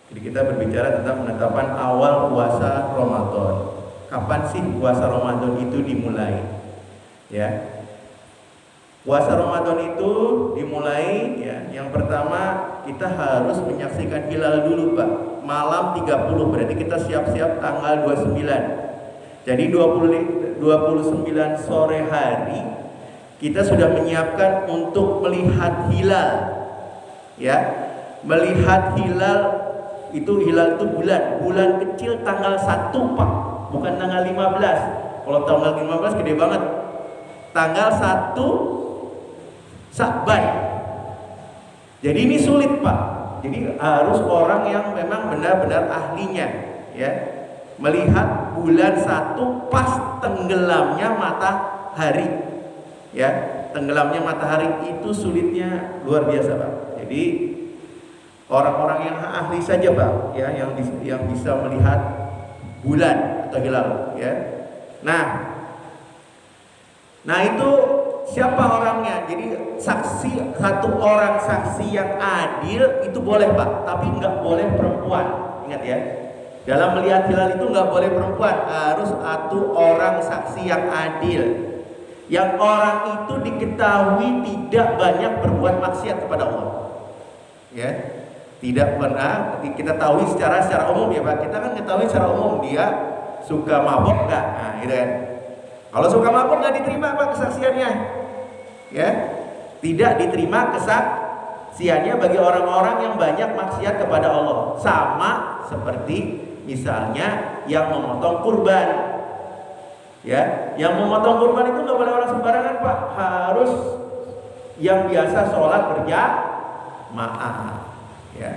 Jadi kita berbicara tentang penetapan awal puasa Ramadan. Kapan sih puasa Ramadan itu dimulai? Ya. Puasa Ramadan itu dimulai ya. Yang pertama kita harus menyaksikan hilal dulu, Pak. Malam 30 berarti kita siap-siap tanggal 29. Jadi 29 sore hari kita sudah menyiapkan untuk melihat hilal. Ya. Melihat hilal itu bulan kecil tanggal 1, Pak, bukan tanggal 15. Kalau tanggal 15 gede banget. Tanggal 1 Sya'ban. Jadi ini sulit, Pak. Jadi harus orang yang memang benar-benar ahlinya ya. Melihat bulan 1 pas tenggelamnya matahari. Ya, tenggelamnya matahari itu sulitnya luar biasa, Pak. Jadi orang-orang yang ahli saja, Pak, ya, yang bisa melihat bulan atau hilal, ya. Nah itu siapa orangnya? Jadi satu orang saksi yang adil itu boleh, Pak, tapi nggak boleh perempuan. Ingat ya, dalam melihat hilal itu nggak boleh perempuan, harus satu orang saksi yang adil. Yang orang itu diketahui tidak banyak berbuat maksiat kepada Allah, ya. Tidak pernah kita tahu secara umum ya, Pak. Kita kan ketahui secara umum dia suka mabok nggak, nah gitu kan. Kalau suka mabok nggak diterima, Pak, kesaksiannya, ya. Tidak diterima kesaksiannya bagi orang-orang yang banyak maksiat kepada Allah. Sama seperti misalnya yang memotong kurban, ya. Yang memotong kurban itu nggak boleh orang sembarangan, Pak. Harus yang biasa sholat berjamaah. Ya,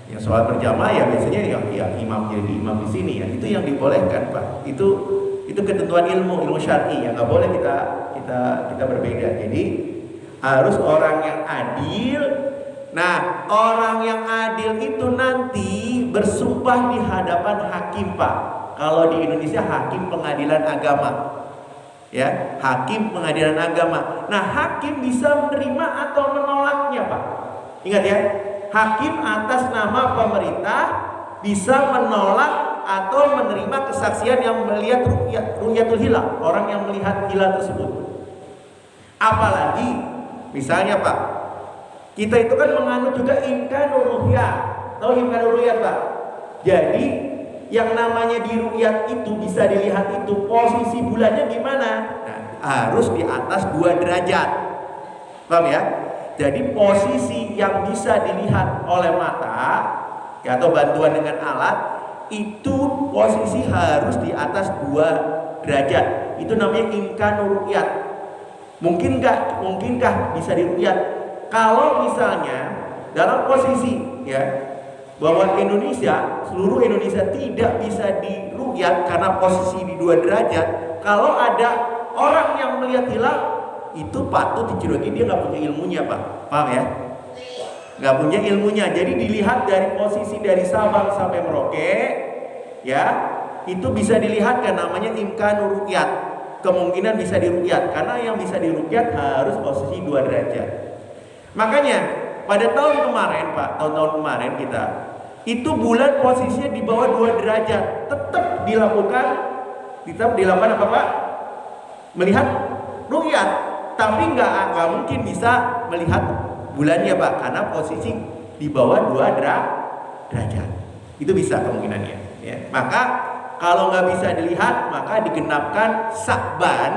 yang sholat berjamaah ya biasanya yang imam jadi imam di sini ya, itu yang dibolehkan, Pak. Itu ketentuan ilmu syar'i yang nggak boleh kita berbeda. Jadi harus orang yang adil. Nah, orang yang adil itu nanti bersumpah di hadapan hakim, Pak. Kalau di Indonesia hakim pengadilan agama, ya, hakim pengadilan agama. Nah, hakim bisa menerima atau menolaknya, Pak. Ingat ya. Hakim atas nama pemerintah bisa menolak atau menerima kesaksian yang melihat ru'yatul hilal, orang yang melihat hilal tersebut. Apalagi misalnya, Pak, kita itu kan menganut juga imkanur ru'yah. Tahu imkanur ru'yah, Pak? Jadi yang namanya di ru'yat itu bisa dilihat itu posisi bulannya gimana? Nah, harus di atas 2 derajat. Paham ya? Jadi posisi yang bisa dilihat oleh mata ya, atau bantuan dengan alat itu posisi harus di atas 2 derajat. Itu namanya imkanur ru'yat. Mungkinkah bisa diru'yat? Kalau misalnya dalam posisi ya bahwa seluruh Indonesia tidak bisa diru'yat karena posisi di 2 derajat, kalau ada orang yang melihat hilal itu patut dicurigai dia nggak punya ilmunya, Pak. Paham ya? Nggak punya ilmunya. Jadi dilihat dari posisi dari Sabang sampai Merauke, ya, itu bisa dilihat kan, namanya imkanur ru'yat. Kemungkinan bisa diru'yat karena yang bisa diru'yat harus posisi 2 derajat. Makanya pada tahun kemarin, Pak, tahun-tahun kemarin kita itu bulan posisinya di bawah 2 derajat, tetap dilakukan apa, Pak? Melihat ru'yat. Tapi nggak mungkin bisa melihat bulannya, Pak, karena posisi di bawah 2 derajat. Itu bisa kemungkinannya. Ya. Maka kalau nggak bisa dilihat, maka digenapkan Sya'ban.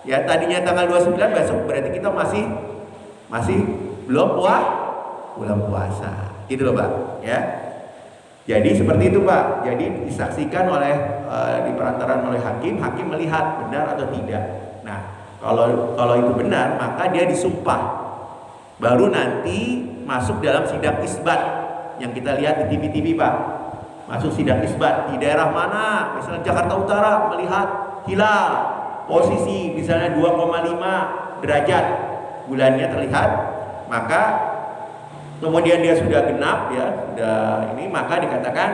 Ya, tadinya tanggal 29, besok berarti kita masih belum bulan puasa. Gitu loh, Pak. Ya. Jadi seperti itu, Pak. Jadi disaksikan di perantaraan oleh hakim melihat benar atau tidak. Nah, kalau itu benar, maka dia disumpah. Baru nanti masuk dalam sidang isbat yang kita lihat di TV-TV, Pak. Masuk sidang isbat di daerah mana, misalnya Jakarta Utara melihat hilal, posisi misalnya 2,5 derajat bulannya terlihat, maka kemudian dia sudah genap ya, maka dikatakan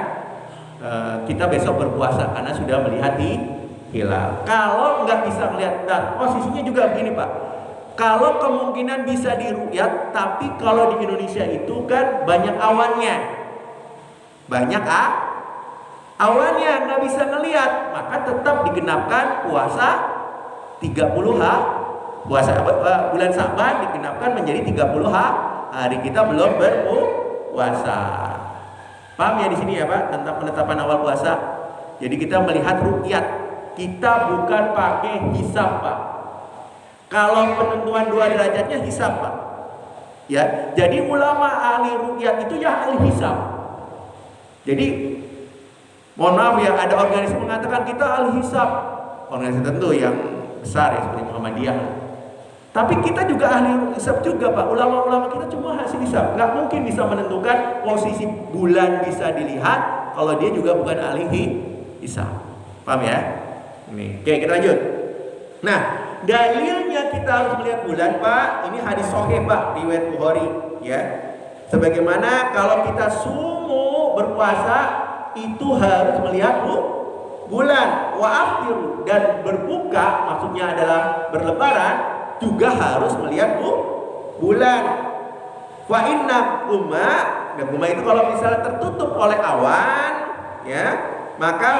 kita besok berpuasa karena sudah melihat hilal. Kalau nggak bisa melihat, dan posisinya juga begini, Pak. Kalau kemungkinan bisa diru'yat, tapi kalau di Indonesia itu kan banyak awannya. banyak awannya nggak bisa ngelihat, maka tetap digenapkan puasa 30 bulan Sa'ban digenapkan menjadi 30 hari kita belum berpuasa. Paham ya di sini ya Pak tentang penetapan awal puasa? Jadi kita melihat ruqyat, kita bukan pakai hisab Pak. Kalau penentuan 2 derajatnya hisab Pak. Ya, jadi ulama ahli ruqyat itu ya ahli hisab. Jadi mohon maaf ya, ada organisasi mengatakan kita ahli hisab, organisasi tentu yang besar ya seperti Muhammadiyah. Tapi kita juga ahli hisab juga Pak. Ulama-ulama kita cuma hasil hisab, nggak mungkin bisa menentukan posisi bulan bisa dilihat kalau dia juga bukan ahli hisab. Paham ya? Oke, kita lanjut. Nah, dalilnya kita harus melihat bulan Pak. Ini hadis sahih Pak, riwayat Bukhari ya. Sebagaimana kalau kita sumu berpuasa itu harus melihat bulan, wa aftiru, dan berbuka maksudnya adalah berlebaran juga harus melihat bulan. Fa inna umma, dan umma itu kalau misalnya tertutup oleh awan ya, maka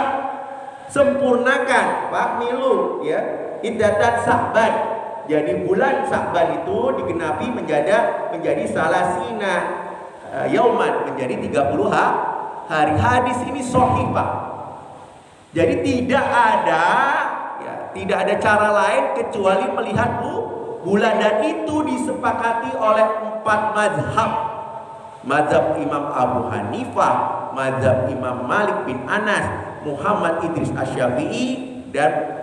sempurnakan Pak milu ya iddatan Sa'ban. Jadi bulan Sa'ban itu digenapi menjadi salasina yauman, menjadi 30 hari. Hadis ini sahih Pak. Jadi tidak ada cara lain kecuali melihat bulan, dan itu disepakati oleh 4 mazhab. Mazhab Imam Abu Hanifah, mazhab Imam Malik bin Anas, Muhammad Idris Asy-Syafi'i, dan